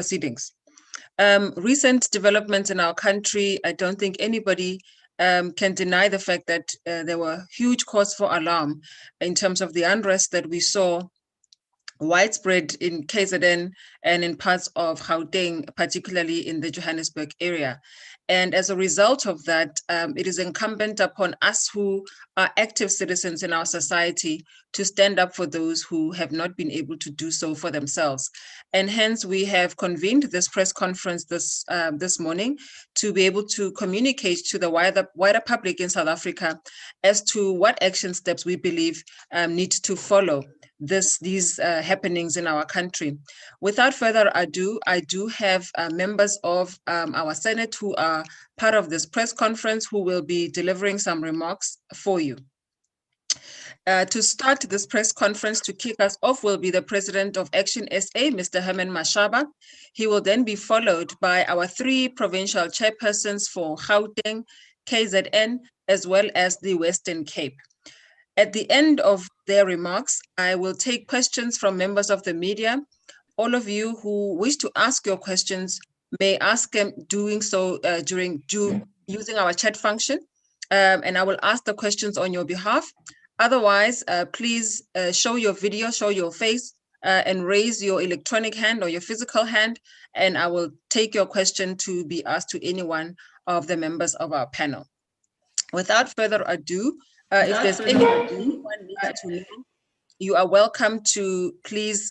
proceedings. Recent developments in our country, I don't think anybody can deny the fact that there were huge cause for alarm in terms of the unrest that we saw widespread in KZN and in parts of Gauteng, particularly in the Johannesburg area. And as a result of that, it is incumbent upon us who are active citizens in our society to stand up for those who have not been able to do so for themselves. And hence, we have convened this press conference this morning to be able to communicate to the wider public in South Africa as to what action steps we believe need to follow these happenings in our country. Without further ado, I do have members of our Senate who are part of this press conference who will be delivering some remarks for you. To start this press conference, to kick us off, will be the President of ActionSA, Mr. Herman Mashaba. He will then be followed by our 3 provincial chairpersons for Gauteng, KZN, as well as the Western Cape. At the end of their remarks, I will take questions from members of the media. All of you who wish to ask your questions may ask them doing so using our chat function, and I will ask the questions on your behalf. Otherwise, please show your video, show your face, and raise your electronic hand or your physical hand, and I will take your question to be asked to any one of the members of our panel. Without further ado, if there's anyone needs to know, you are welcome to please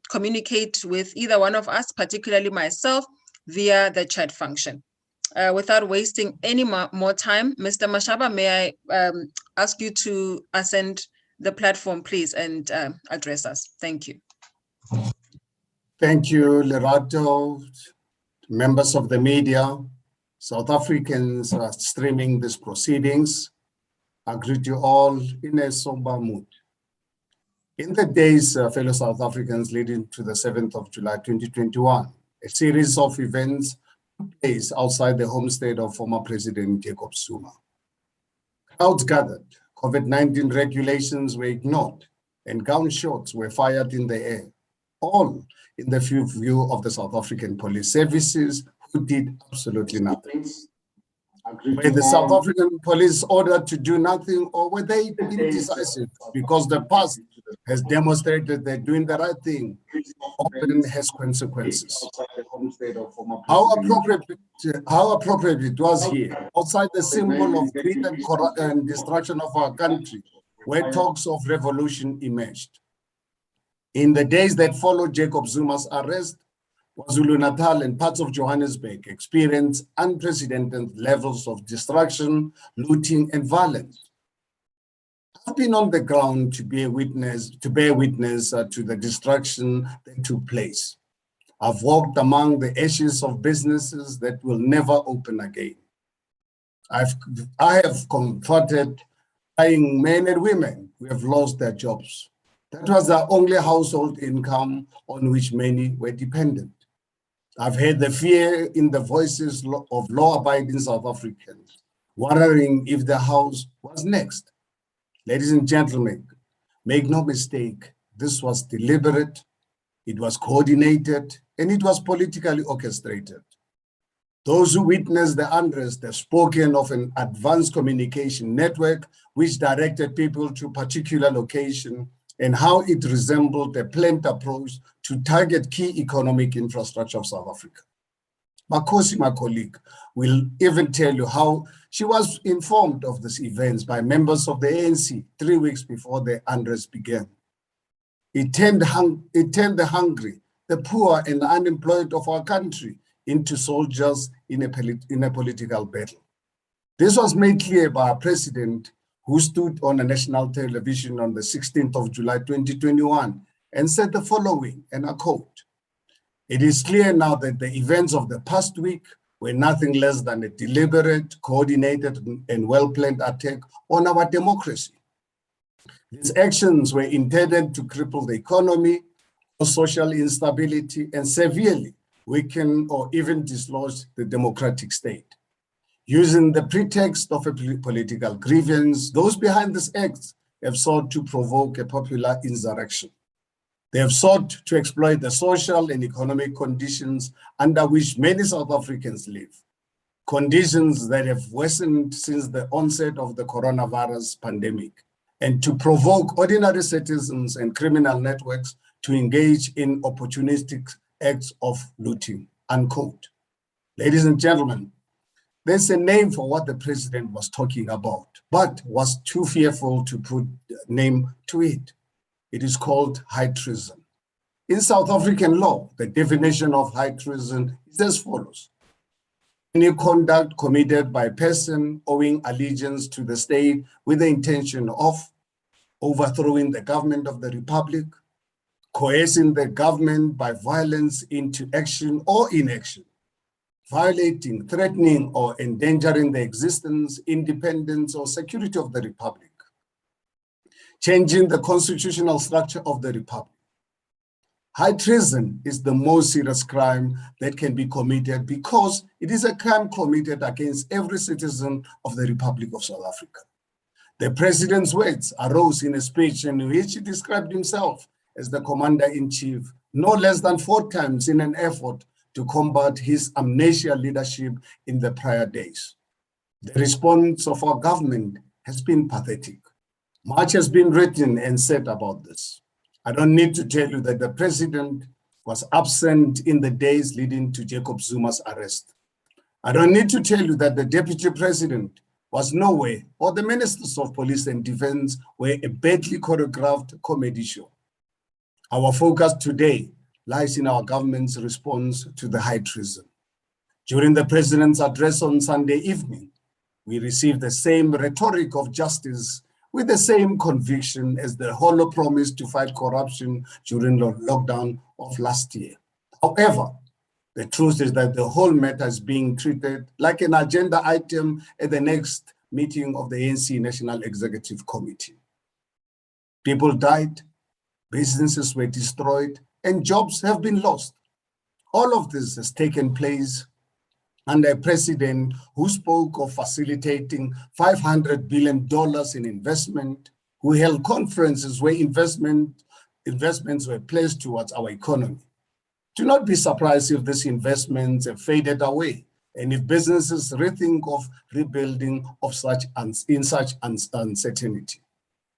communicate with either one of us, particularly myself, via the chat function. Without wasting any more time, Mr. Mashaba, may I ask you to ascend the platform, please, and address us. Thank you. Thank you, Lerato, members of the media, South Africans are streaming these proceedings. I greet you all in a somber mood. In the days, fellow South Africans, leading to the 7th of July 2021, a series of events took place outside the homestead of former President Jacob Zuma. Crowds gathered, COVID-19 regulations were ignored, and gunshots were fired in the air, all in the view of the South African police services, who did absolutely nothing. Were the South African police ordered to do nothing, or were they indecisive? Because the past has demonstrated that doing the right thing often has consequences. How appropriate it was here, outside the symbol of greed and destruction of our country, where talks of revolution emerged. In the days that followed Jacob Zuma's arrest, KwaZulu-Natal and parts of Johannesburg experienced unprecedented levels of destruction, looting, and violence. I've been on the ground to bear witness to the destruction that took place. I've walked among the ashes of businesses that will never open again. I have confronted dying men and women who have lost their jobs. That was the only household income on which many were dependent. I've heard the fear in the voices of law-abiding South Africans, wondering if the house was next. Ladies and gentlemen, make no mistake, this was deliberate, it was coordinated, and it was politically orchestrated. Those who witnessed the unrest have spoken of an advanced communication network which directed people to a particular location and how it resembled a planned approach to target key economic infrastructure of South Africa. Makosi, my colleague, will even tell you how she was informed of these events by members of the ANC 3 weeks before the unrest began. It turned the hungry, the poor, and the unemployed of our country into soldiers in a political battle. This was made clear by our president, who stood on a national television on the 16th of July 2021 and said the following, and I quote, "It is clear now that the events of the past week were nothing less than a deliberate, coordinated, and well-planned attack on our democracy. These actions were intended to cripple the economy, cause social instability, and severely weaken or even dislodge the democratic state. Using the pretext of a political grievance, those behind this act have sought to provoke a popular insurrection. They have sought to exploit the social and economic conditions under which many South Africans live, conditions that have worsened since the onset of the coronavirus pandemic, and to provoke ordinary citizens and criminal networks to engage in opportunistic acts of looting, unquote. Ladies and gentlemen, there's a name for what the president was talking about, but was too fearful to put a name to it. It is called high treason. In South African law, the definition of high treason is as follows: any conduct committed by a person owing allegiance to the state with the intention of overthrowing the government of the republic, coercing the government by violence into action or inaction, violating, threatening, or endangering the existence, independence, or security of the republic, changing the constitutional structure of the republic. High treason is the most serious crime that can be committed because it is a crime committed against every citizen of the Republic of South Africa. The president's words arose in a speech in which he described himself as the commander-in-chief no less than 4 times in an effort to combat his amnesia leadership in the prior days. The response of our government has been pathetic. Much has been written and said about this. I don't need to tell you that the president was absent in the days leading to Jacob Zuma's arrest. I don't need to tell you that the deputy president was nowhere, or the ministers of police and defense were a badly choreographed comedy show. Our focus today lies in our government's response to the high treason. During the president's address on Sunday evening, we received the same rhetoric of justice with the same conviction as the hollow promise to fight corruption during the lockdown of last year. However, the truth is that the whole matter is being treated like an agenda item at the next meeting of the ANC National Executive Committee. People died, businesses were destroyed, and jobs have been lost. All of this has taken place under a president who spoke of facilitating $500 billion in investment, who held conferences where investments were placed towards our economy. Do not be surprised if these investments have faded away and if businesses rethink of rebuilding in such uncertainty.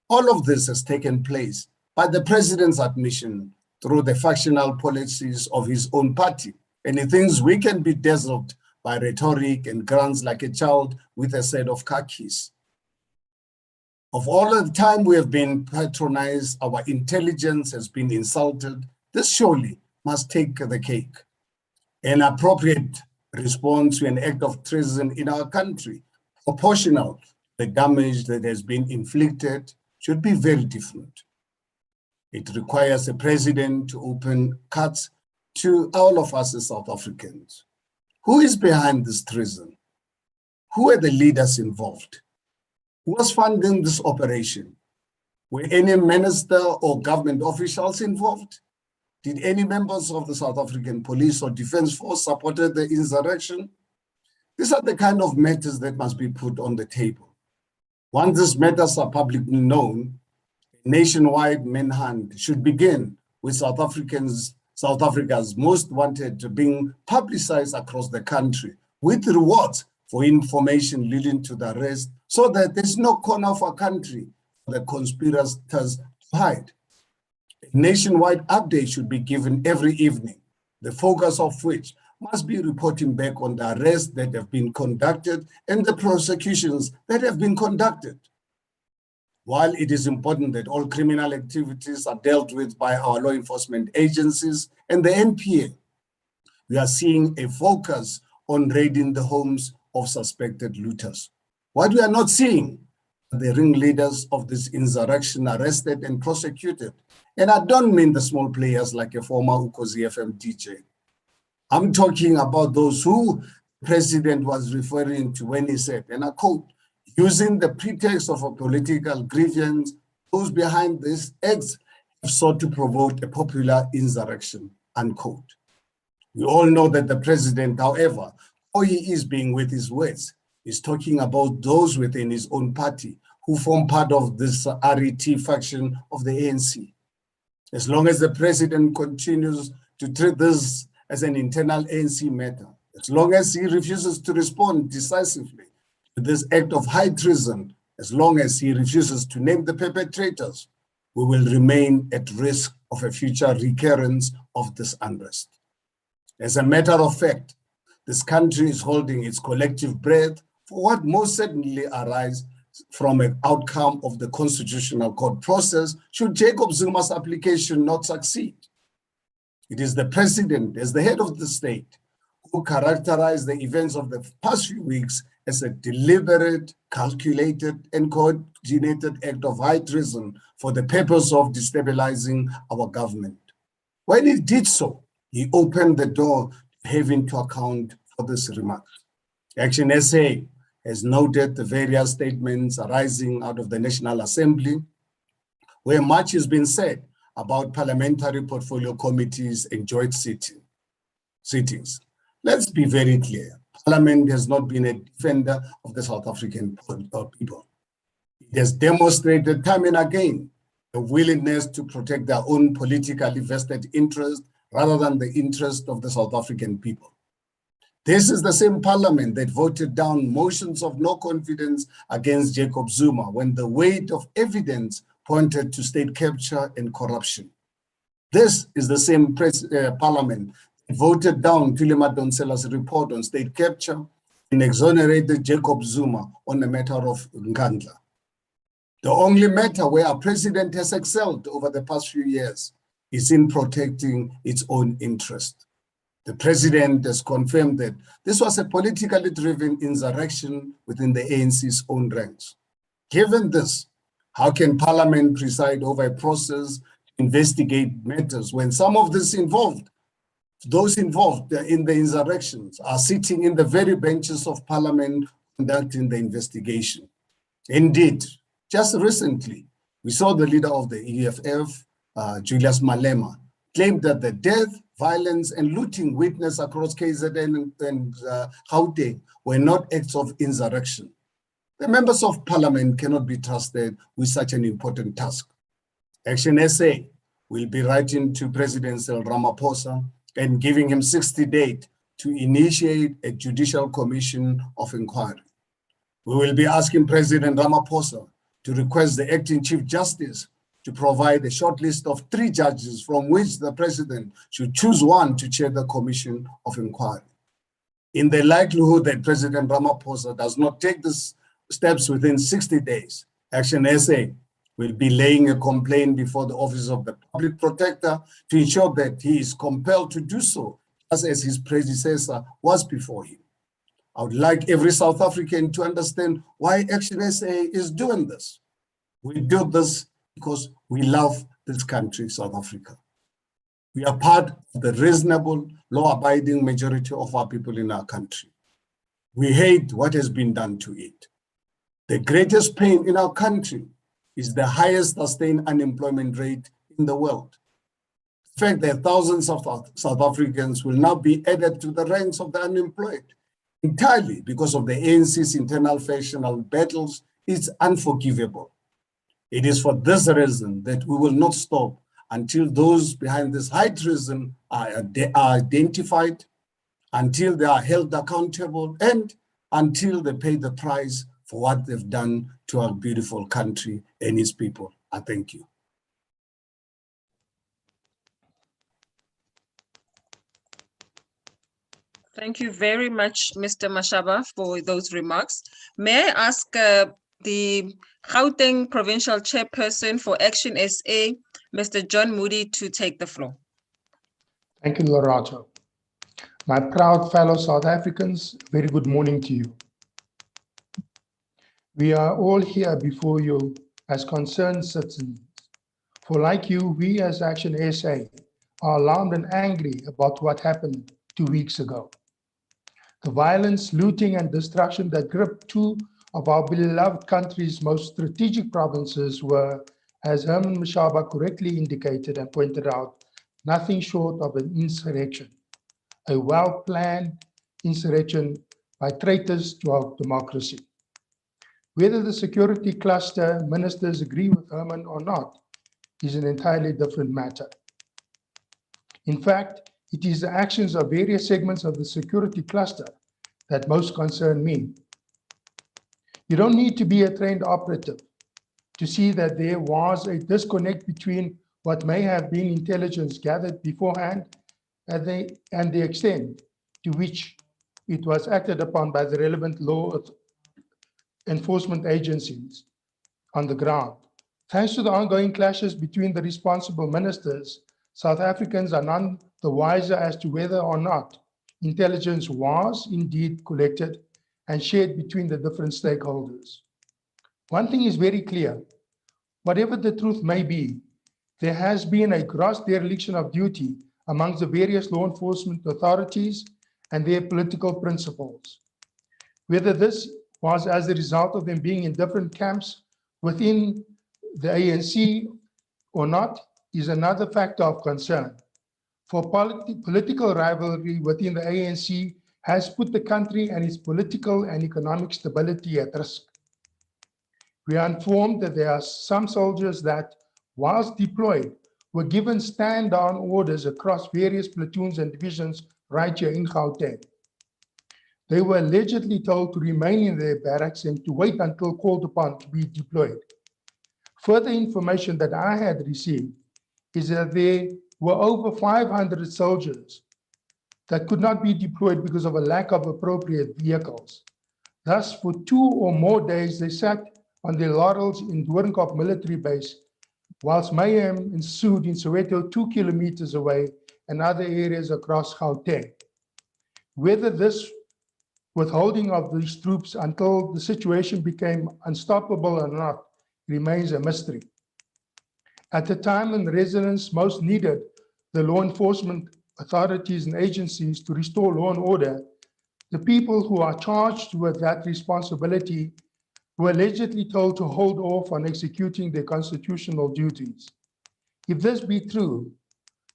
All of this has taken place by the president's admission through the factional policies of his own party, and he thinks we can be dazzled by rhetoric and grants like a child with a set of car keys. Of all the time we have been patronized, our intelligence has been insulted. This surely must take the cake. An appropriate response to an act of treason in our country, proportional to the damage that has been inflicted, should be very different. It requires a president to open cuts to all of us as South Africans. Who is behind this treason? Who are the leaders involved? Who was funding this operation? Were any minister or government officials involved? Did any members of the South African Police or Defence Force support the insurrection? These are the kind of matters that must be put on the table. Once these matters are publicly known, a nationwide manhunt should begin with South Africa's most wanted being publicized across the country with rewards for information leading to the arrest so that there's no corner of our country for the conspirators to hide. A nationwide update should be given every evening, the focus of which must be reporting back on the arrests that have been conducted and the prosecutions that have been conducted. While it is important that all criminal activities are dealt with by our law enforcement agencies and the NPA, we are seeing a focus on raiding the homes of suspected looters. What we are not seeing are the ringleaders of this insurrection arrested and prosecuted. And I don't mean the small players like a former Ukozi FM DJ. I'm talking about those who the president was referring to when he said, and I quote, using the pretext of a political grievance, those behind this acts have sought to provoke a popular insurrection, unquote. We all know that the president, however, all he is being with his words, is talking about those within his own party who form part of this RET faction of the ANC. As long as the president continues to treat this as an internal ANC matter, as long as he refuses to respond decisively to this act of high treason, as long as he refuses to name the perpetrators, we will remain at risk of a future recurrence of this unrest. As a matter of fact, this country is holding its collective breath for what most certainly arises from an outcome of the Constitutional Court process should Jacob Zuma's application not succeed. It is the president, as the head of the state, who characterized the events of the past few weeks as a deliberate, calculated, and coordinated act of high treason for the purpose of destabilizing our government. When he did so, he opened the door to having to account for this remark. ActionSA has noted the various statements arising out of the National Assembly, where much has been said about parliamentary portfolio committees and joint sittings. Let's be very clear. Parliament has not been a defender of the South African people. It has demonstrated time and again a willingness to protect their own politically vested interest rather than the interest of the South African people. This is the same parliament that voted down motions of no confidence against Jacob Zuma when the weight of evidence pointed to state capture and corruption. This is the same parliament that voted down Philima Donsela's report on state capture and exonerated Jacob Zuma on the matter of Nkandla. The only matter where our president has excelled over the past few years is in protecting its own interest. The president has confirmed that this was a politically driven insurrection within the ANC's own ranks. Given this, how can Parliament preside over a process to investigate matters when some of those involved in the insurrections are sitting in the very benches of Parliament conducting the investigation? Indeed, just recently, we saw the leader of the EFF, Julius Malema, claimed that the death, violence, and looting witnessed across KZN and Gauteng were not acts of insurrection. The members of Parliament cannot be trusted with such an important task. ActionSA will be writing to President Cyril Ramaphosa and giving him 60 days to initiate a judicial commission of inquiry. We will be asking President Ramaphosa to request the acting Chief Justice to provide a short list of 3 judges from which the president should choose one to chair the commission of inquiry. In the likelihood that President Ramaphosa does not take these steps within 60 days, ActionSA will be laying a complaint before the Office of the Public Protector to ensure that he is compelled to do so, just as his predecessor was before him. I would like every South African to understand why ActionSA is doing this. We do this because we love this country, South Africa. We are part of the reasonable, law-abiding majority of our people in our country. We hate what has been done to it. The greatest pain in our country is the highest sustained unemployment rate in the world. The fact that thousands of South Africans will now be added to the ranks of the unemployed entirely because of the ANC's internal factional battles is unforgivable. It is for this reason that we will not stop until those behind this high treason are identified, until they are held accountable, and until they pay the price for what they've done to our beautiful country and its people. I thank you. Thank you very much, Mr. Mashaba, for those remarks. May I ask the Gauteng Provincial Chairperson for ActionSA, Mr. John Moody, to take the floor. Thank you, Lorato. My proud fellow South Africans, very good morning to you. We are all here before you as concerned citizens. For like you, we as ActionSA are alarmed and angry about what happened 2 weeks ago. The violence, looting, and destruction that gripped 2 of our beloved country's most strategic provinces were, as Herman Mashaba correctly indicated and pointed out, nothing short of an insurrection, a well-planned insurrection by traitors to our democracy. Whether the security cluster ministers agree with Herman or not, is an entirely different matter. In fact, it is the actions of various segments of the security cluster that most concern me. You don't need to be a trained operative to see that there was a disconnect between what may have been intelligence gathered beforehand and the extent to which it was acted upon by the relevant law enforcement agencies on the ground. Thanks to the ongoing clashes between the responsible ministers, South Africans are none the wiser as to whether or not intelligence was indeed collected and shared between the different stakeholders. One thing is very clear: whatever the truth may be, there has been a gross dereliction of duty amongst the various law enforcement authorities and their political principles. Whether this was as a result of them being in different camps within the ANC or not is another factor of concern. For political rivalry within the ANC has put the country and its political and economic stability at risk. We are informed that there are some soldiers that, whilst deployed, were given stand-down orders across various platoons and divisions right here in Gauteng. They were allegedly told to remain in their barracks and to wait until called upon to be deployed. Further information that I had received is that there were over 500 soldiers that could not be deployed because of a lack of appropriate vehicles. Thus, for 2 or more days, they sat on their laurels in Doornkop military base, whilst mayhem ensued in Soweto 2 kilometers away and other areas across Gauteng. Whether this withholding of these troops until the situation became unstoppable or not remains a mystery. At the time when residents most needed the law enforcement authorities and agencies to restore law and order, the people who are charged with that responsibility were allegedly told to hold off on executing their constitutional duties. If this be true,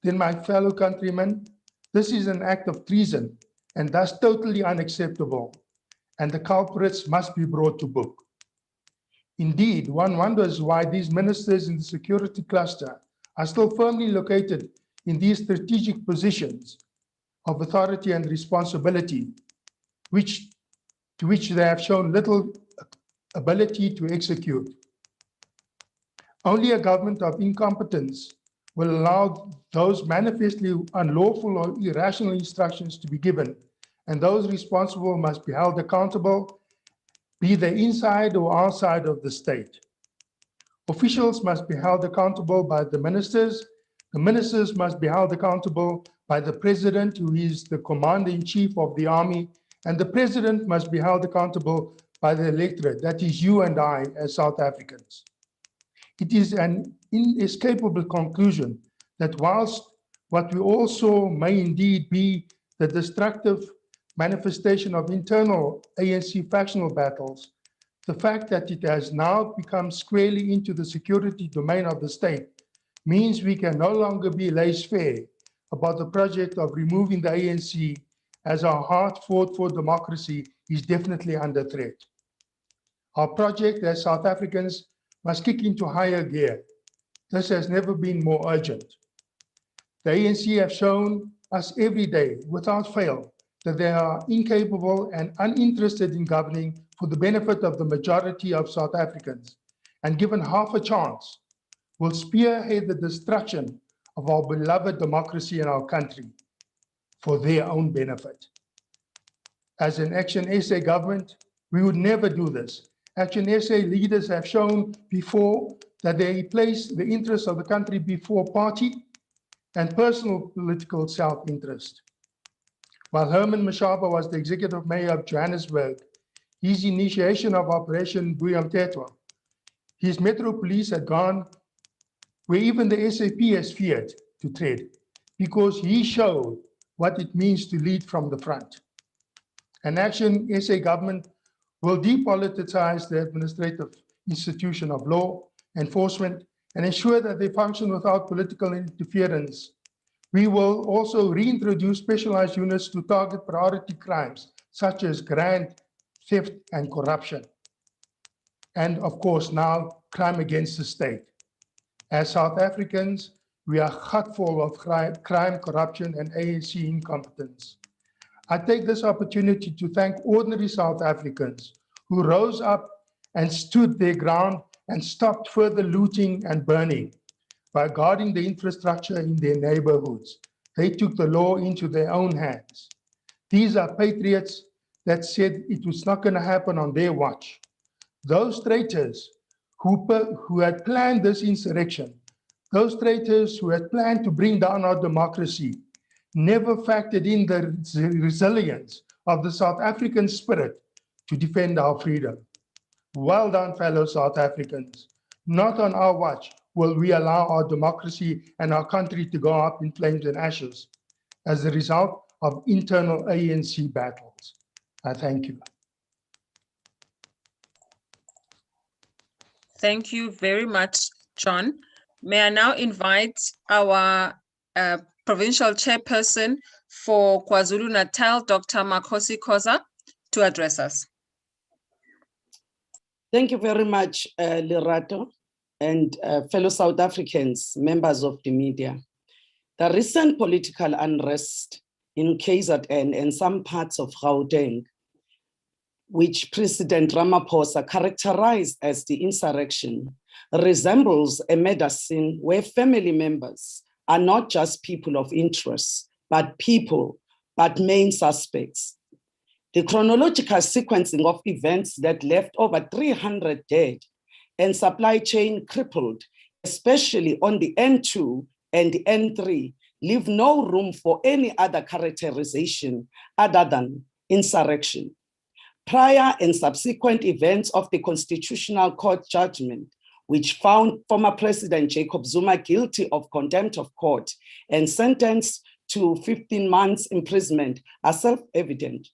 then my fellow countrymen, this is an act of treason and thus totally unacceptable, and the culprits must be brought to book. Indeed, one wonders why these ministers in the security cluster are still firmly located in these strategic positions of authority and responsibility, to which they have shown little ability to execute. Only a government of incompetence will allow those manifestly unlawful or irrational instructions to be given, and those responsible must be held accountable, be they inside or outside of the state. Officials must be held accountable by the ministers must be held accountable by the president, who is the commander-in-chief of the army, and the president must be held accountable by the electorate, that is you and I as South Africans. It is an inescapable conclusion that whilst what we all saw may indeed be the destructive manifestation of internal ANC factional battles, the fact that it has now become squarely into the security domain of the state means we can no longer be laissez-faire about the project of removing the ANC, as our hard-fought for democracy is definitely under threat. Our project as South Africans must kick into higher gear. This has never been more urgent. The ANC have shown us every day, without fail, that they are incapable and uninterested in governing for the benefit of the majority of South Africans, and given half a chance, will spearhead the destruction of our beloved democracy in our country for their own benefit. As an ActionSA government, we would never do this. ActionSA leaders have shown before that they place the interests of the country before party and personal political self-interest. While Herman Mashaba was the executive mayor of Johannesburg, his initiation of Operation Buyamtetwa, his Metro Police had gone where even the SAP has feared to tread, because he showed what it means to lead from the front. An ActionSA government will depoliticize the administrative institution of law enforcement and ensure that they function without political interference. We will also reintroduce specialized units to target priority crimes such as grant, theft, and corruption. And of course, now crime against the state. As South Africans, we are full of crime, corruption, and ANC incompetence. I take this opportunity to thank ordinary South Africans who rose up and stood their ground and stopped further looting and burning. By guarding the infrastructure in their neighborhoods, they took the law into their own hands. These are patriots that said it was not going to happen on their watch. Those traitors who had planned this insurrection, those traitors who had planned to bring down our democracy, never factored in the resilience of the South African spirit to defend our freedom. Well done, fellow South Africans. Not on our watch will we allow our democracy and our country to go up in flames and ashes as a result of internal ANC battles. I thank you. Thank you very much, John. May I now invite our provincial chairperson for KwaZulu-Natal, Dr. Makhosi Khoza, to address us. Thank you very much, Lerato, and fellow South Africans, members of the media. The recent political unrest in KZN and some parts of Gauteng, which President Ramaphosa characterized as the insurrection, resembles a medicine where family members are not just people of interest, but main suspects. The chronological sequencing of events that left over 300 dead and supply chain crippled, especially on the N2 and the N3, leave no room for any other characterization other than insurrection. Prior and subsequent events of the Constitutional Court judgment, which found former President Jacob Zuma guilty of contempt of court and sentenced to 15 months imprisonment, are self-evident.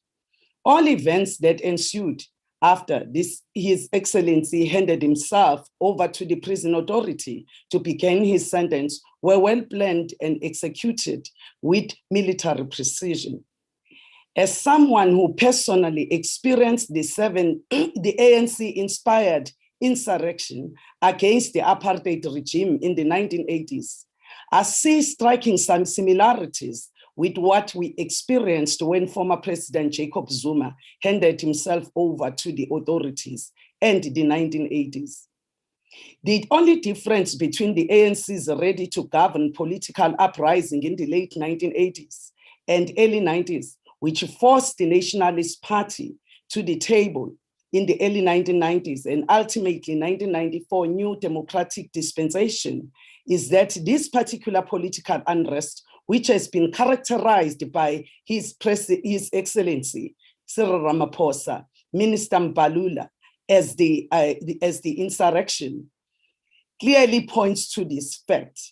All events that ensued after this, His Excellency handed himself over to the prison authority to begin his sentence were well planned and executed with military precision. As someone who personally experienced the ANC-inspired insurrection against the apartheid regime in the 1980s, I see striking some similarities with what we experienced when former President Jacob Zuma handed himself over to the authorities in the 1980s. The only difference between the ANC's ready-to-govern political uprising in the late 1980s and early 90s, which forced the Nationalist Party to the table in the early 1990s and ultimately 1994 new democratic dispensation, is that this particular political unrest, which has been characterized by His Excellency Cyril Ramaphosa, Minister Mbalula, as the insurrection, clearly points to this fact.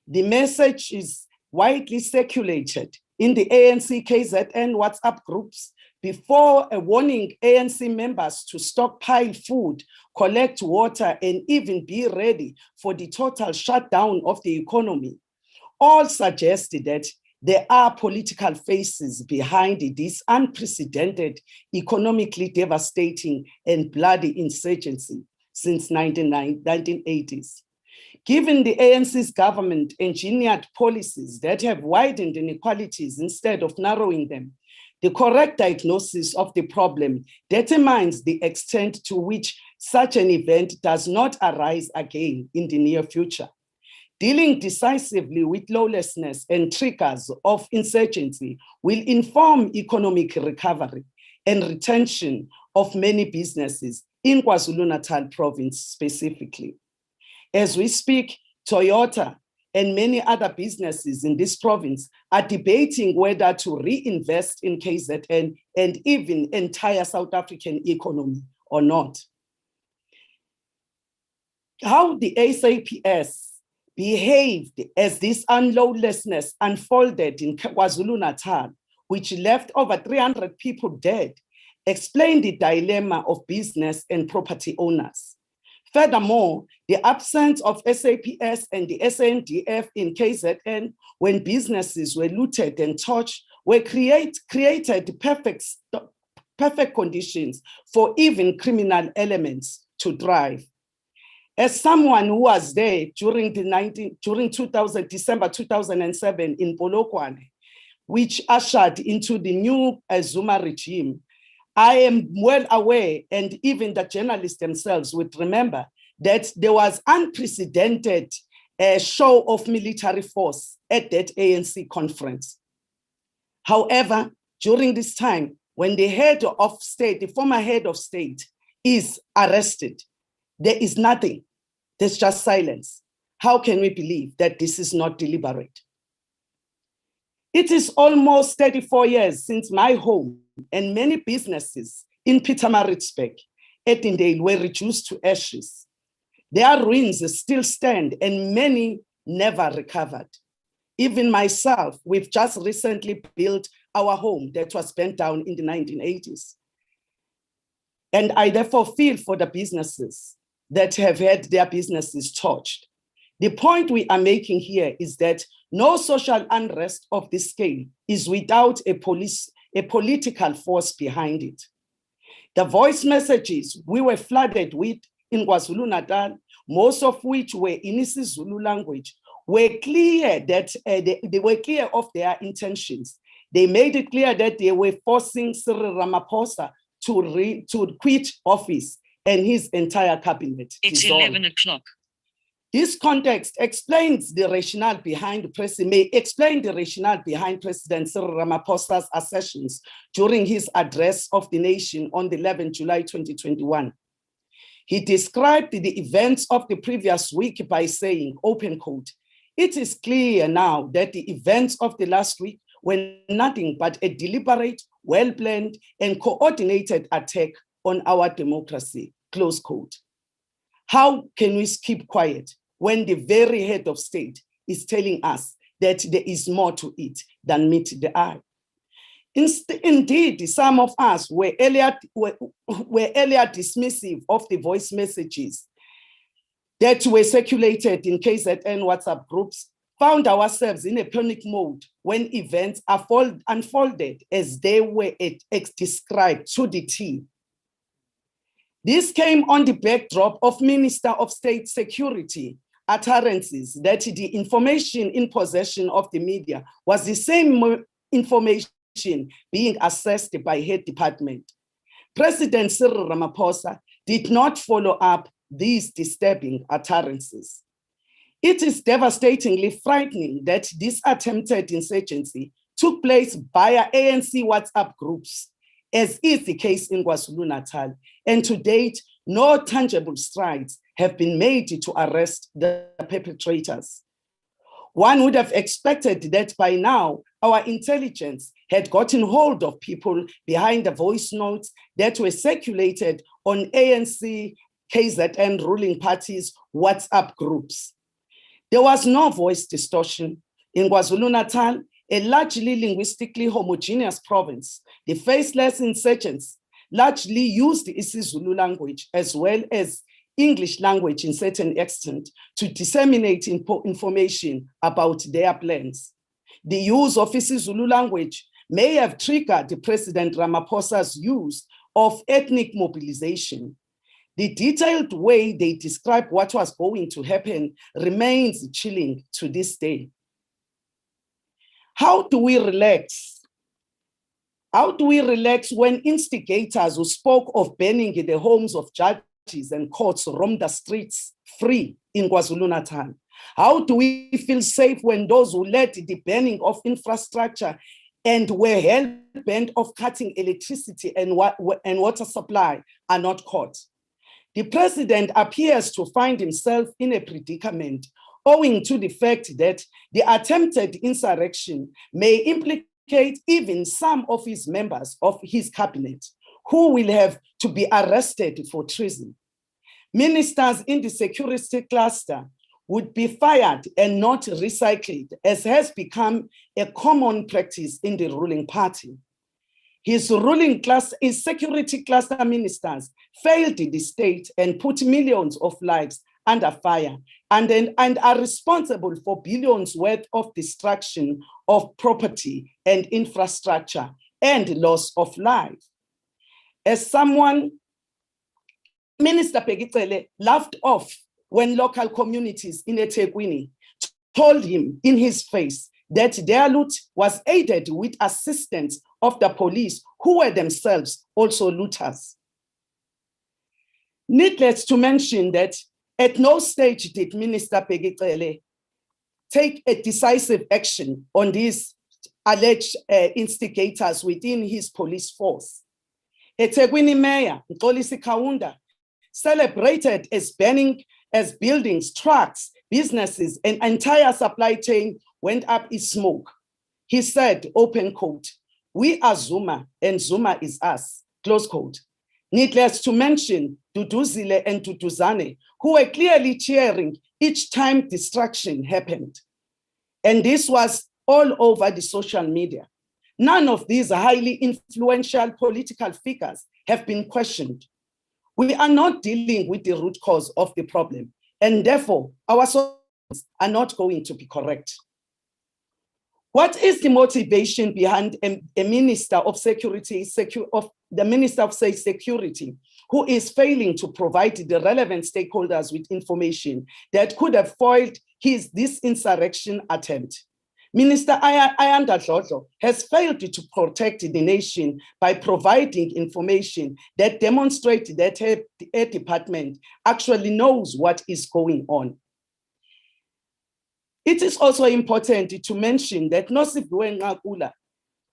The message is widely circulated in the ANC KZN WhatsApp groups before warning ANC members to stockpile food, collect water, and even be ready for the total shutdown of the economy. All suggested that there are political faces behind this unprecedented, economically devastating and bloody insurgency since 1980s. Given the ANC's government engineered policies that have widened inequalities instead of narrowing them, the correct diagnosis of the problem determines the extent to which such an event does not arise again in the near future. Dealing decisively with lawlessness and triggers of insurgency will inform economic recovery and retention of many businesses in KwaZulu-Natal province specifically. As we speak, Toyota and many other businesses in this province are debating whether to reinvest in KZN and even entire South African economy or not. How the SAPS behaved as this unlawlessness unfolded in KwaZulu-Natal, which left over 300 people dead, explained the dilemma of business and property owners. Furthermore, the absence of SAPS and the SANDF in KZN when businesses were looted and torched were created perfect conditions for even criminal elements to thrive. As someone who was there during December 2007 in Polokwane, which ushered into the new Zuma regime, I am well aware, and even the journalists themselves would remember, that there was unprecedented show of military force at that ANC conference. However, during this time, when the head of state, the former head of state, is arrested, there is nothing. There's just silence. How can we believe that this is not deliberate? It is almost 34 years since my home and many businesses in Pietermaritzburg, Edendale, were reduced to ashes. Their ruins still stand and many never recovered. Even myself, we've just recently built our home that was burnt down in the 1980s. And I therefore feel for the businesses that have had their businesses torched. The point we are making here is that no social unrest of this scale is without a political force behind it. The voice messages we were flooded with in KwaZulu-Natal, most of which were in isiZulu language, were clear that they were clear of their intentions. They made it clear that they were forcing Cyril Ramaphosa to quit office and his entire cabinet. It's 11 o'clock. This context explains the rationale behind President Cyril Ramaphosa's assertions during his address of the nation on the 11th July 2021. He described the events of the previous week by saying, open quote, "It is clear now that the events of the last week were nothing but a deliberate, well-planned, and coordinated attack on our democracy," close quote. How can we keep quiet when the very head of state is telling us that there is more to it than meet the eye? Indeed, some of us were earlier dismissive of the voice messages that were circulated in KZN WhatsApp groups, found ourselves in a panic mode when events unfolded as they were described to the T. This came on the backdrop of Minister of State Security utterances that the information in possession of the media was the same information being assessed by her department. President Cyril Ramaphosa did not follow up these disturbing utterances. It is devastatingly frightening that this attempted insurgency took place via ANC WhatsApp groups, as is the case in KwaZulu-Natal, and to date, no tangible strides have been made to arrest the perpetrators. One would have expected that by now, our intelligence had gotten hold of people behind the voice notes that were circulated on ANC, KZN ruling parties' WhatsApp groups. There was no voice distortion. In KwaZulu-Natal, a largely linguistically homogeneous province, the faceless insurgents largely used the isiZulu language as well as English language in certain extent to disseminate information about their plans. The use of isiZulu language may have triggered President Ramaphosa's use of ethnic mobilization. The detailed way they describe what was going to happen remains chilling to this day. How do we relax? How do we relax when instigators who spoke of burning the homes of judges and courts roam the streets free in KwaZulu-Natal? How do we feel safe when those who led the burning of infrastructure and were hell-bent of cutting electricity and water supply are not caught? The president appears to find himself in a predicament owing to the fact that the attempted insurrection may implicate even some of his members of his cabinet, who will have to be arrested for treason. Ministers in the security cluster would be fired and not recycled, as has become a common practice in the ruling party. His security cluster ministers failed the state and put millions of lives under fire and are responsible for billions worth of destruction of property and infrastructure and loss of life. As someone, Minister Pegitsele laughed off when local communities in eThekwini told him in his face that their loot was aided with assistance of the police, who were themselves also looters. Needless to mention that at no stage did Minister Pegicele take a decisive action on these alleged instigators within his police force. eThekwini Mayor, Mxolisi Kaunda, celebrated as banning as buildings, trucks, businesses, and entire supply chain went up in smoke. He said, open quote, "We are Zuma and Zuma is us," close quote. Needless to mention, Duduzile and Duduzane, who were clearly cheering each time destruction happened. And this was all over the social media. None of these highly influential political figures have been questioned. We are not dealing with the root cause of the problem, and therefore our solutions are not going to be correct. What is the motivation behind a Minister of Security, the Minister of Security, who is failing to provide the relevant stakeholders with information that could have foiled this insurrection attempt? Minister Ayanda Dlodlo has failed to protect the nation by providing information that demonstrates that her department actually knows what is going on. It is also important to mention that Nosiviwe Nqakula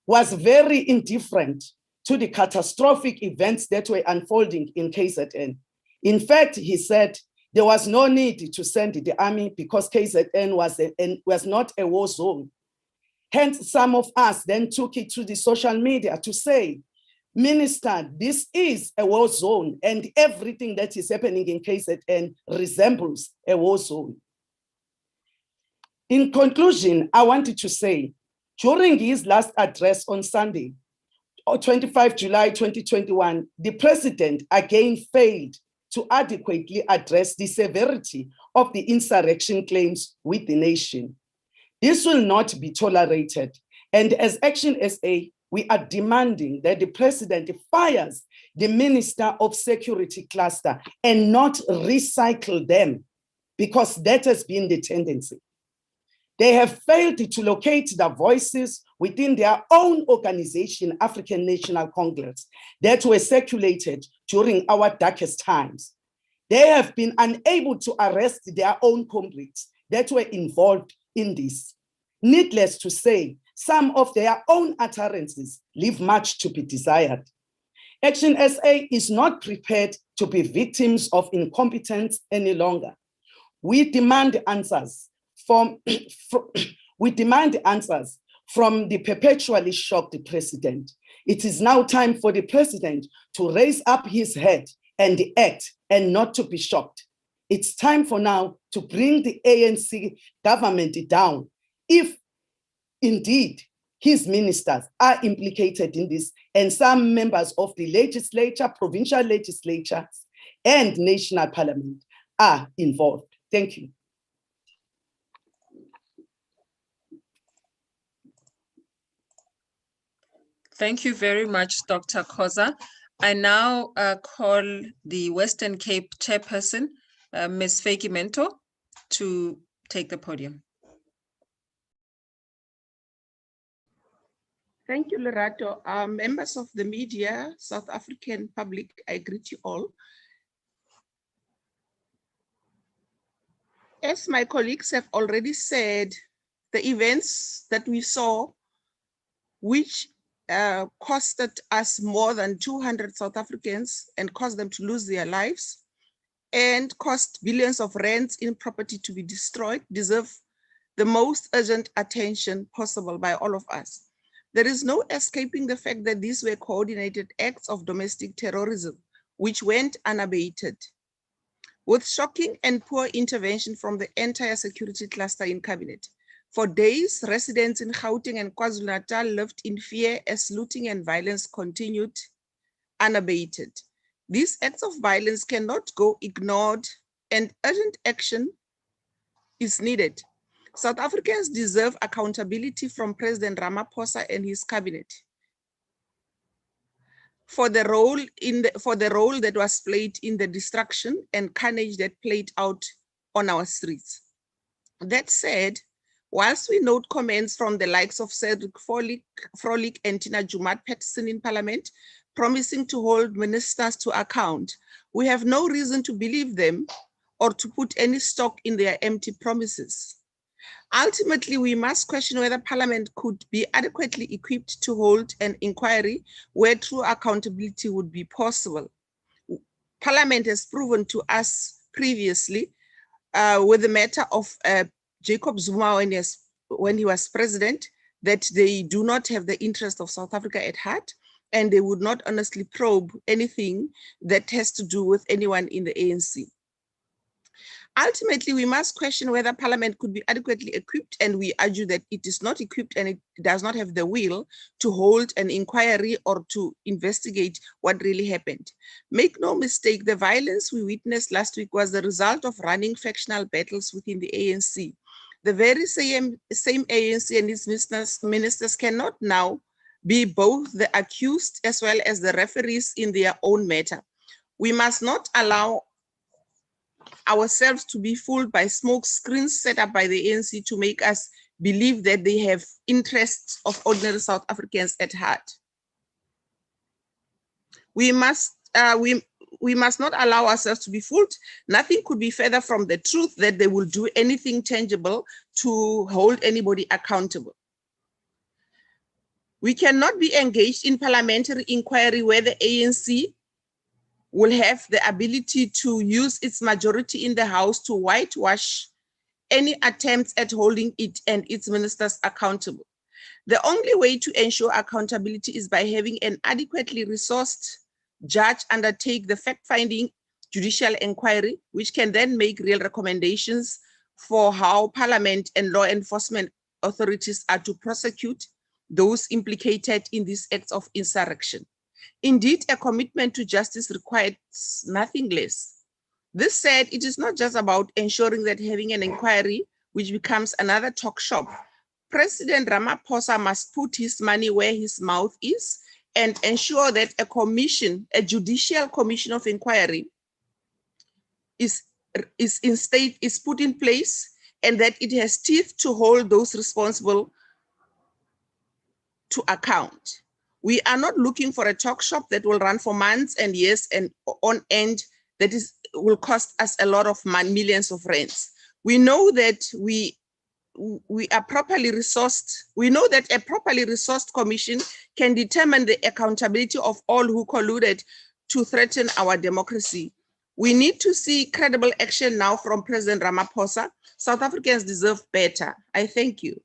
was very indifferent to the catastrophic events that were unfolding in KZN. In fact, he said there was no need to send the army because KZN was not a war zone. Hence, some of us then took it to the social media to say, Minister, this is a war zone and everything that is happening in KZN resembles a war zone. In conclusion, I wanted to say, during his last address on Sunday, 25 July 2021, the president again failed to adequately address the severity of the insurrection claims with the nation. This will not be tolerated. And as ActionSA, we are demanding that the president fires the Minister of Security cluster and not recycle them, because that has been the tendency. They have failed to locate the voices within their own organization, African National Congress, that were circulated during our darkest times. They have been unable to arrest their own comrades that were involved in this. Needless to say, some of their own utterances leave much to be desired. ActionSA is not prepared to be victims of incompetence any longer. We demand answers from the perpetually shocked president. It is now time for the president to raise up his head and act and not to be shocked. It's time for now to bring the ANC government down, if indeed his ministers are implicated in this, and some members of the legislature, provincial legislatures, and national parliament are involved. Thank you. Thank you very much, Dr. Khoza. I now call the Western Cape chairperson, Ms. Feki Mento, to take the podium. Thank you, Lerato. Members of the media, South African public, I greet you all. As my colleagues have already said, the events that we saw, which costed us more than 200 South Africans and caused them to lose their lives and cost billions of rands in property to be destroyed, deserve the most urgent attention possible by all of us. There is no escaping the fact that these were coordinated acts of domestic terrorism, which went unabated. With shocking and poor intervention from the entire security cluster in cabinet. For days, residents in Gauteng and KwaZulu-Natal lived in fear as looting and violence continued unabated. These acts of violence cannot go ignored, and urgent action is needed. South Africans deserve accountability from President Ramaphosa and his cabinet for the role that was played in the destruction and carnage that played out on our streets. That said, whilst we note comments from the likes of Cedric Frolik and Tina Jumaat-Patterson in Parliament, promising to hold ministers to account, we have no reason to believe them or to put any stock in their empty promises. Ultimately, we must question whether Parliament could be adequately equipped to hold an inquiry where true accountability would be possible. Parliament has proven to us previously with the matter of Jacob Zuma when he was president, that they do not have the interest of South Africa at heart, and they would not honestly probe anything that has to do with anyone in the ANC. Ultimately, we must question whether Parliament could be adequately equipped, and we argue that it is not equipped and it does not have the will to hold an inquiry or to investigate what really happened. Make no mistake, the violence we witnessed last week was the result of running factional battles within the ANC. The very same ANC and its ministers cannot now be both the accused as well as the referees in their own matter. We must not allow ourselves to be fooled by smoke screens set up by the ANC to make us believe that they have interests of ordinary South Africans at heart. We must not allow ourselves to be fooled. Nothing could be further from the truth that they will do anything tangible to hold anybody accountable. We cannot be engaged in parliamentary inquiry where the ANC will have the ability to use its majority in the House to whitewash any attempts at holding it and its ministers accountable. The only way to ensure accountability is by having an adequately resourced judge undertake the fact-finding judicial inquiry, which can then make real recommendations for how Parliament and law enforcement authorities are to prosecute those implicated in these acts of insurrection. Indeed, a commitment to justice requires nothing less. This said, it is not just about ensuring that having an inquiry which becomes another talk shop. President Ramaphosa must put his money where his mouth is and ensure that a commission, a judicial commission of inquiry is put in place and that it has teeth to hold those responsible to account. We are not looking for a talk shop that will run for months and years and on end that will cost us a lot of millions of rands. We know that we are properly resourced. We know that a properly resourced commission can determine the accountability of all who colluded to threaten our democracy. We need to see credible action now from President Ramaphosa. South Africans deserve better. I thank you.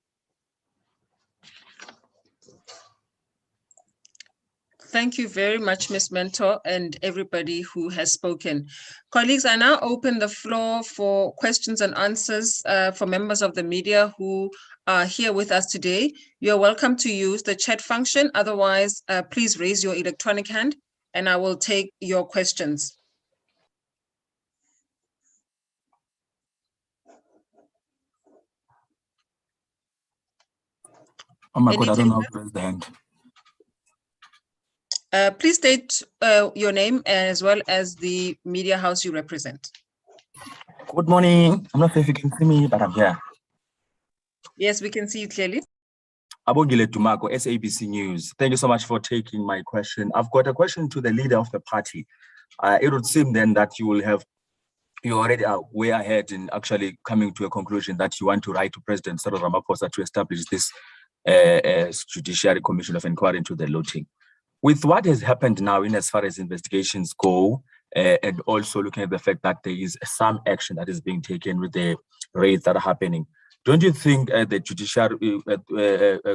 Thank you very much, Ms. Mentor, and everybody who has spoken. Colleagues, I now open the floor for questions and answers for members of the media who are here with us today. You're welcome to use the chat function. Otherwise, please raise your electronic hand and I will take your questions. Oh my God, I don't know, President. Please state your name as well as the media house you represent. Good morning. I'm not sure if you can see me, but I'm here. Yes, we can see you clearly. Abongile Dumako, SABC News. Thank you so much for taking my question. I've got a question to the leader of the party. It would seem then that you already are way ahead in actually coming to a conclusion that you want to write to President Cyril Ramaphosa to establish this Judiciary Commission of Inquiry into the looting. With what has happened now in as far as investigations go, and also looking at the fact that there is some action that is being taken with the raids that are happening, don't you think the Judiciary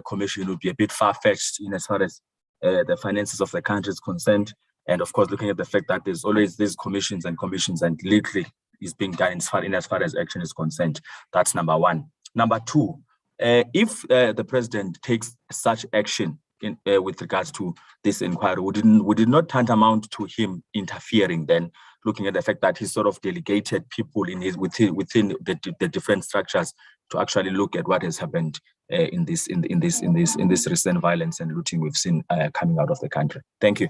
Commission would be a bit far-fetched in as far as the finances of the country is concerned? And of course, looking at the fact that there's always these commissions and literally is being done in as far as action is concerned. That's number one. Number two, if the president takes such action with regards to this inquiry, would it not tantamount to him interfering then, looking at the fact that he sort of delegated people within the different structures to actually look at what has happened in this recent violence and looting we've seen coming out of the country? Thank you.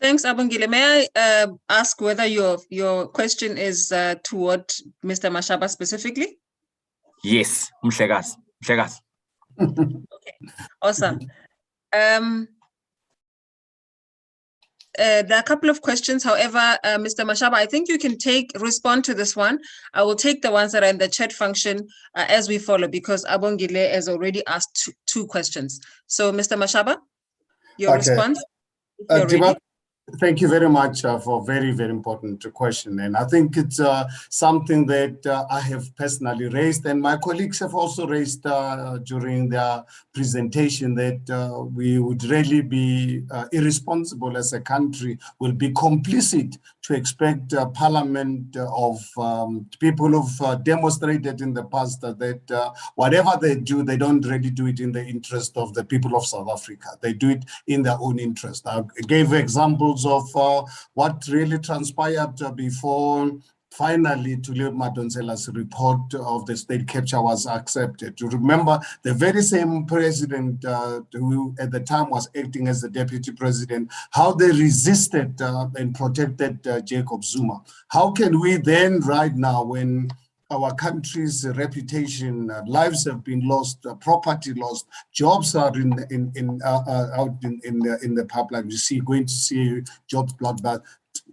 Thanks, Abongile. May I ask whether your question is toward Mr. Mashaba specifically? Yes, Mhlegas. Okay, awesome. There are a couple of questions. However, Mr. Mashaba, I think you can respond to this one. I will take the ones that are in the chat function as we follow, because Abongile has already asked two questions. So, Mr. Mashaba, your response, if you're ready. Thank you very much for a very, very important question. And I think it's something that I have personally raised, and my colleagues have also raised during their presentation, that we would really be irresponsible as a country, will be complicit to expect Parliament of people who've demonstrated in the past that whatever they do, they don't really do it in the interest of the people of South Africa. They do it in their own interest. I gave examples of what really transpired before finally Tulio Madonsela's report of the state capture was accepted. To remember, the very same president who at the time was acting as the deputy president, how they resisted and protected Jacob Zuma. How can we then right now, when our country's reputation, lives have been lost, property lost, jobs are out in the pipeline. You see, going to see jobs bloodbath.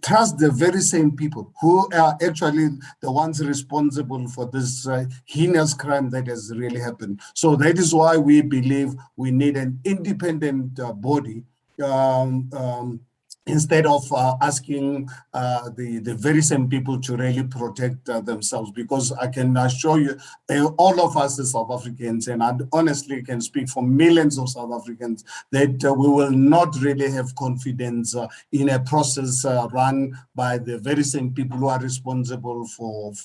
Trust the very same people who are actually the ones responsible for this heinous crime that has really happened. So that is why we believe we need an independent body. Instead of asking the very same people to really protect themselves, because I can assure you, all of us as South Africans, and I honestly can speak for millions of South Africans, that we will not really have confidence in a process run by the very same people who are responsible for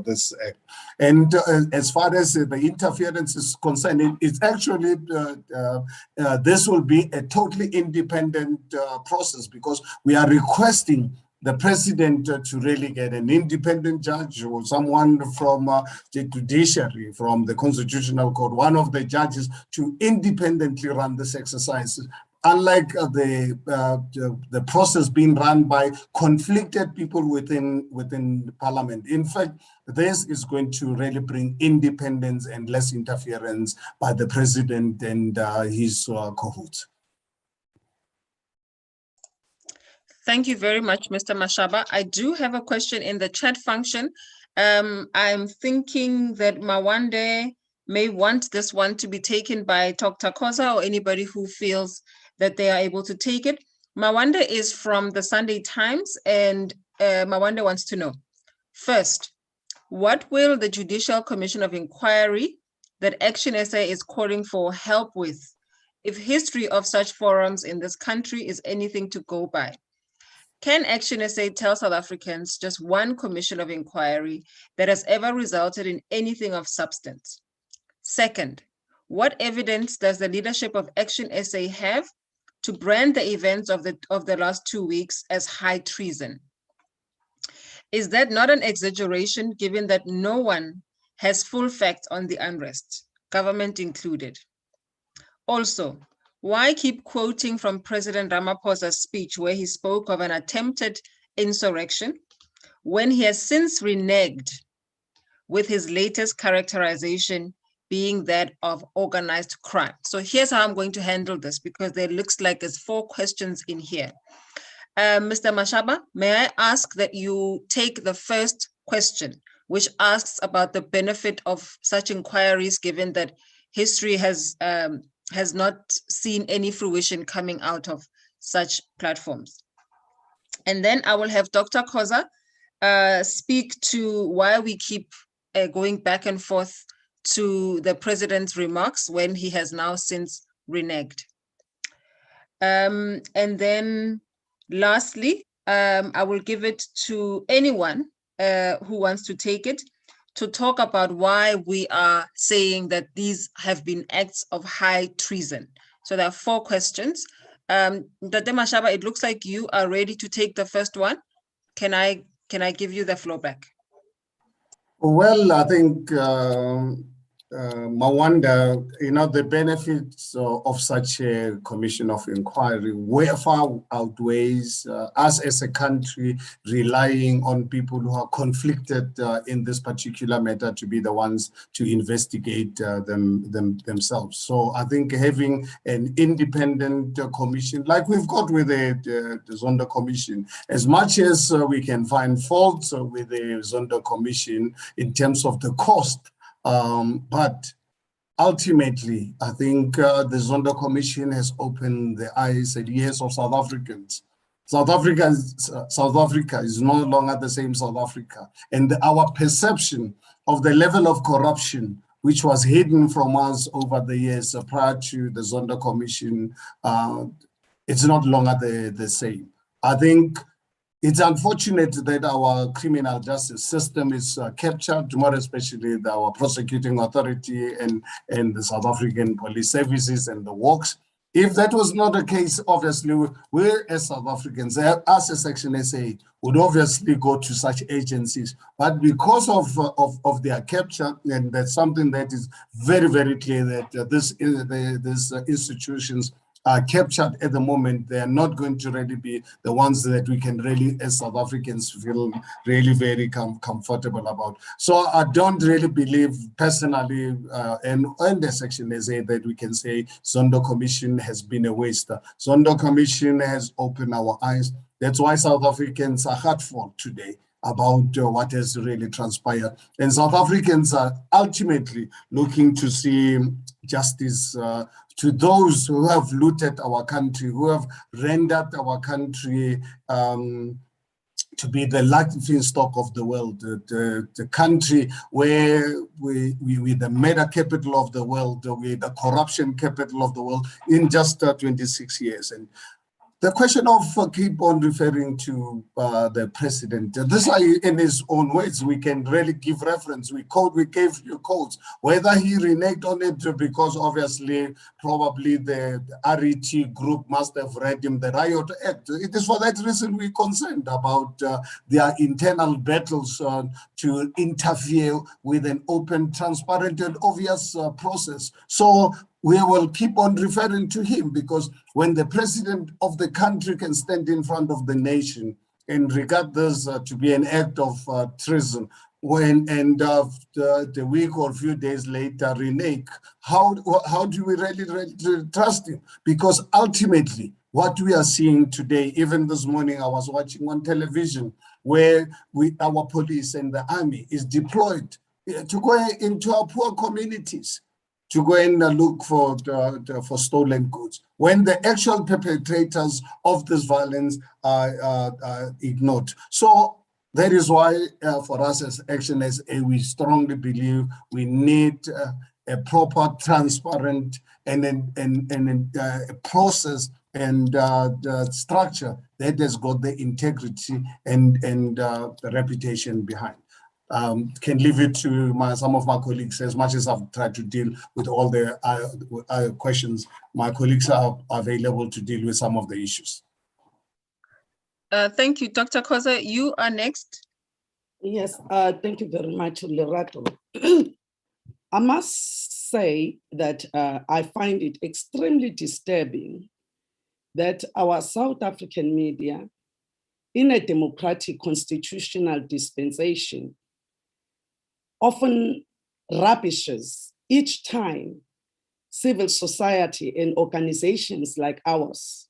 this act. And as far as the interference is concerned, it's actually this will be a totally independent process, because we are requesting the president to really get an independent judge or someone from the judiciary, from the Constitutional Court, one of the judges, to independently run this exercise. Unlike the process being run by conflicted people within Parliament. In fact, this is going to really bring independence and less interference by the president and his cohorts. Thank you very much, Mr. Mashaba. I do have a question in the chat function. I'm thinking that Mawande may want this one to be taken by Dr. Koza or anybody who feels that they are able to take it. Mawande is from the Sunday Times, and Mawande wants to know, first, what will the Judicial Commission of Inquiry that ActionSA is calling for help with, if history of such forums in this country is anything to go by? Can ActionSA tell South Africans just one commission of inquiry that has ever resulted in anything of substance? Second, what evidence does the leadership of ActionSA have to brand the events of the last 2 weeks as high treason? Is that not an exaggeration, given that no one has full facts on the unrest, government included? Also, why keep quoting from President Ramaphosa's speech where he spoke of an attempted insurrection when he has since reneged, with his latest characterization being that of organized crime? So here's how I'm going to handle this, because there looks like there's 4 questions in here. Mr. Mashaba, may I ask that you take the first question, which asks about the benefit of such inquiries, given that history has not seen any fruition coming out of such platforms. And then I will have Dr. Koza speak to why we keep going back and forth to the president's remarks when he has now since reneged. And then lastly, I will give it to anyone who wants to take it, to talk about why we are saying that these have been acts of high treason. So there are 4 questions. Dr. Mashaba, it looks like you are ready to take the first one. Can I give you the floor back? Well, I think Mawanda, the benefits of such a commission of inquiry far outweighs us as a country relying on people who are conflicted in this particular matter to be the ones to investigate themselves. So I think having an independent commission, like we've got with the Zondo Commission, as much as we can find faults with the Zondo Commission in terms of the cost, but ultimately, I think the Zondo Commission has opened the eyes and ears of South Africans. South Africa is no longer the same South Africa. And our perception of the level of corruption, which was hidden from us over the years prior to the Zondo Commission, it's not longer the same. I think it's unfortunate that our criminal justice system is captured, more especially our prosecuting authority and the South African police services and the works. If that was not the case, obviously, we as South Africans, us as ActionSA, would obviously go to such agencies. But because of their capture, and that's something that is very, very clear that these institutions are captured at the moment, they are not going to really be the ones that we can really, as South Africans, feel really very comfortable about. So I don't really believe personally, and the ActionSA, that we can say Zondo Commission has been a waste. Zondo Commission has opened our eyes. That's why South Africans are heartful today about what has really transpired. And South Africans are ultimately looking to see justice to those who have looted our country, who have rendered our country to be the laughing stock of the world, the country where we're the murder capital of the world, we're the corruption capital of the world in just 26 years. And the question of keep on referring to the president, this in his own words, we can really give reference. We gave you quotes. Whether he reneged on it because obviously probably the RET group must have read him the Riot Act. It is for that reason we're concerned about their internal battles to interfere with an open, transparent, and obvious process. So we will keep on referring to him, because when the president of the country can stand in front of the nation and regard this to be an act of treason, the week or a few days later renege, how do we really trust him? Because ultimately, what we are seeing today, even this morning, I was watching on television where our police and the army is deployed to go into our poor communities, to go and look for stolen goods, when the actual perpetrators of this violence are ignored. So that is why for us as ActionSA, we strongly believe we need a proper, transparent, and a process and the structure that has got the integrity and the reputation behind. Can leave it to some of my colleagues. As much as I've tried to deal with all the questions, my colleagues are available to deal with some of the issues. Thank you. Dr. Khoza, you are next. Yes, thank you very much, Lerato. I must say that I find it extremely disturbing that our South African media, in a democratic constitutional dispensation, often rubbishes each time civil society and organizations like ours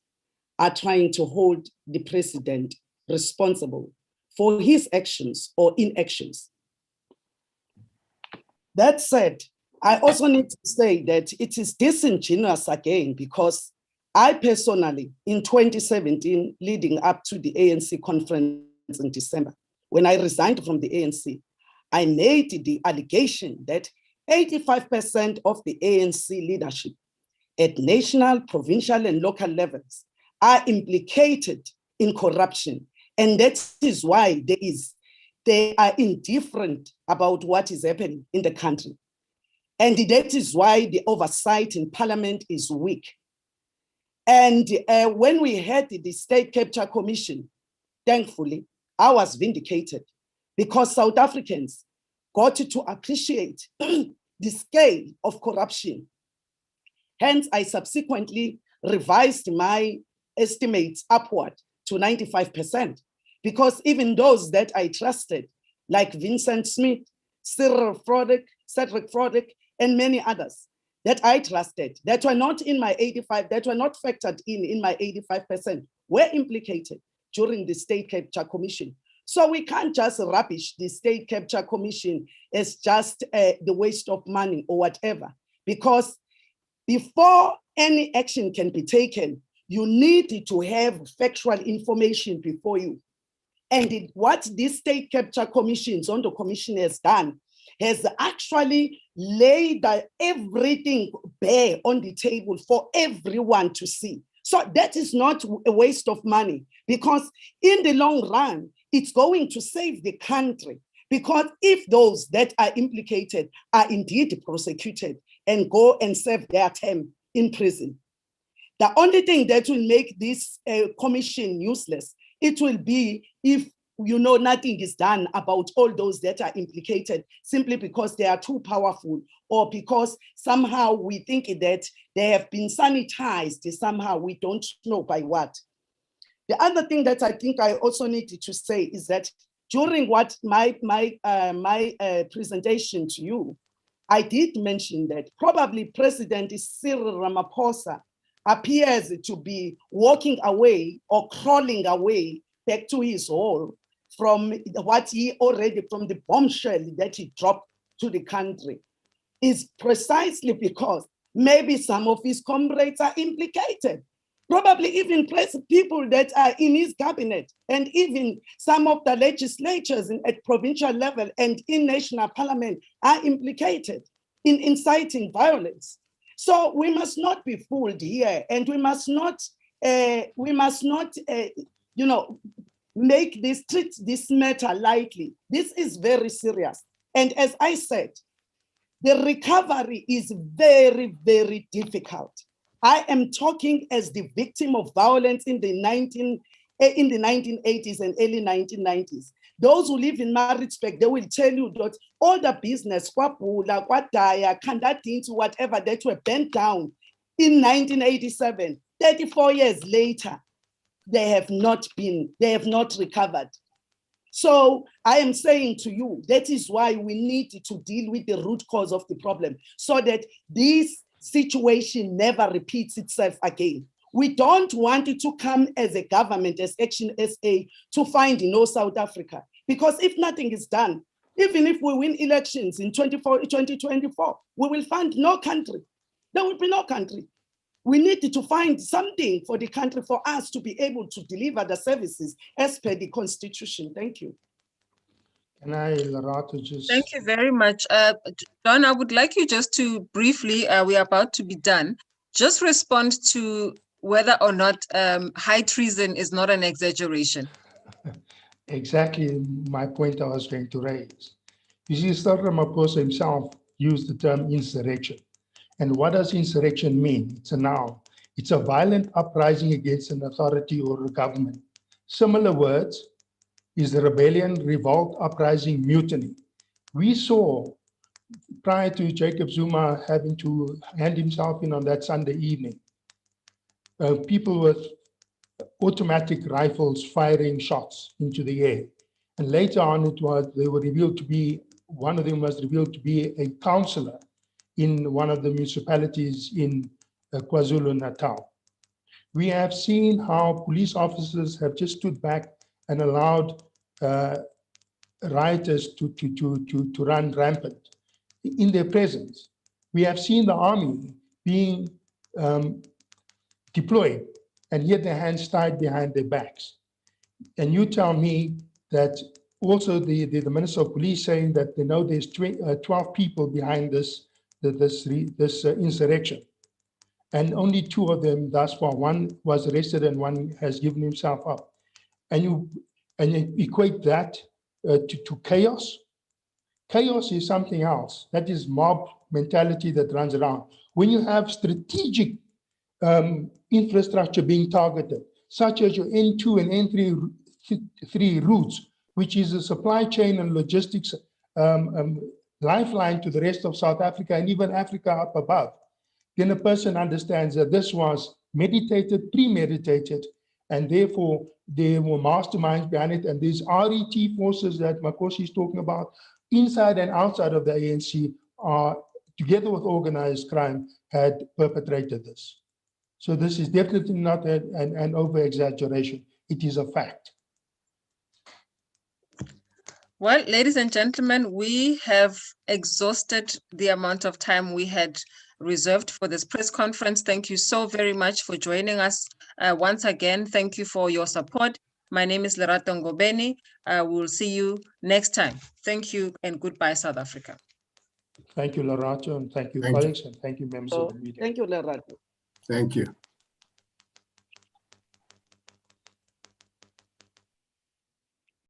are trying to hold the president responsible for his actions or inactions. That said, I also need to say that it is disingenuous again, because I personally, in 2017, leading up to the ANC conference in December, when I resigned from the ANC, I made the allegation that 85% of the ANC leadership at national, provincial, and local levels are implicated in corruption. And that is why they are indifferent about what is happening in the country. And that is why the oversight in parliament is weak. And when we had the State Capture Commission, thankfully, I was vindicated, because South Africans got to appreciate the scale of corruption. Hence, I subsequently revised my estimates upward to 95%, because even those that I trusted, like Vincent Smith, Cedric Froddick, and many others that I trusted, that were not in my 85, that were not factored in my 85%, were implicated during the State Capture Commission. So we can't just rubbish the State Capture Commission as just the waste of money or whatever, because before any action can be taken, you need to have factual information before you. And what this State Capture Commission, Zondo Commission, has done, has actually laid everything bare on the table for everyone to see. So that is not a waste of money, because in the long run, it's going to save the country. Because if those that are implicated are indeed prosecuted and go and serve their term in prison, the only thing that will make this commission useless, it will be if nothing is done about all those that are implicated simply because they are too powerful, or because somehow we think that they have been sanitized somehow, we don't know by what. The other thing that I think I also needed to say is that during my presentation to you, I did mention that probably President Cyril Ramaphosa appears to be walking away or crawling away back to his hole from from the bombshell that he dropped to the country, is precisely because maybe some of his comrades are implicated. Probably even people that are in his cabinet, and even some of the legislatures at provincial level and in national parliament are implicated in inciting violence. So we must not be fooled here, and we must not treat this matter lightly. This is very serious. And as I said, the recovery is very, very difficult. I am talking as the victim of violence in the 1980s and early 1990s. Those who live in Maritzburg, they will tell you that all the business, Kwapula, Kwadaya, Kandadinsu, whatever, that were burnt down in 1987, 34 years later, they have not recovered. So I am saying to you, that is why we need to deal with the root cause of the problem, so that this situation never repeats itself again. We don't want it to come as a government, as ActionSA, to find South Africa. Because if nothing is done, even if we win elections in 2024, we will find no country. There will be no country. We need to find something for the country, for us to be able to deliver the services as per the Constitution. Thank you. Can I, Lerato, just... Thank you very much. John, I would like you just to briefly, we are about to be done, just respond to whether or not high treason is not an exaggeration. Exactly my point I was going to raise. You see, Cyril Ramaphosa himself used the term insurrection. And what does insurrection mean? It's a noun. It's a violent uprising against an authority or a government. Similar words is the rebellion, revolt, uprising, mutiny. We saw, prior to Jacob Zuma having to hand himself in on that Sunday evening, people with automatic rifles firing shots into the air. And later on, they were revealed to be, one of them was revealed to be a councillor in one of the municipalities in KwaZulu-Natal. We have seen how police officers have just stood back and allowed rioters to run rampant in their presence. We have seen the army being deployed, and yet their hands tied behind their backs. And you tell me that also the Minister of Police saying that they know there's 12 people behind this insurrection, and only 2 of them thus far. One was arrested and one has given himself up. And you equate that to chaos. Chaos is something else. That is mob mentality that runs around. When you have strategic infrastructure being targeted, such as your N2 and N3 routes, which is a supply chain and logistics lifeline to the rest of South Africa and even Africa up above, then a person understands that this was meditated, premeditated, and therefore there were masterminds behind it. And these RET forces that Makosi is talking about, inside and outside of the ANC, are together with organized crime, had perpetrated this. So this is definitely not an over-exaggeration. It is a fact. Well, ladies and gentlemen, we have exhausted the amount of time we had reserved for this press conference. Thank you so very much for joining us. Once again, thank you for your support. My name is Lerato Ngobeni. We'll see you next time. Thank you and goodbye, South Africa. Thank you, Lerato, and thank you, colleagues, and thank you, members of the media. Thank you, Lerato. Thank you.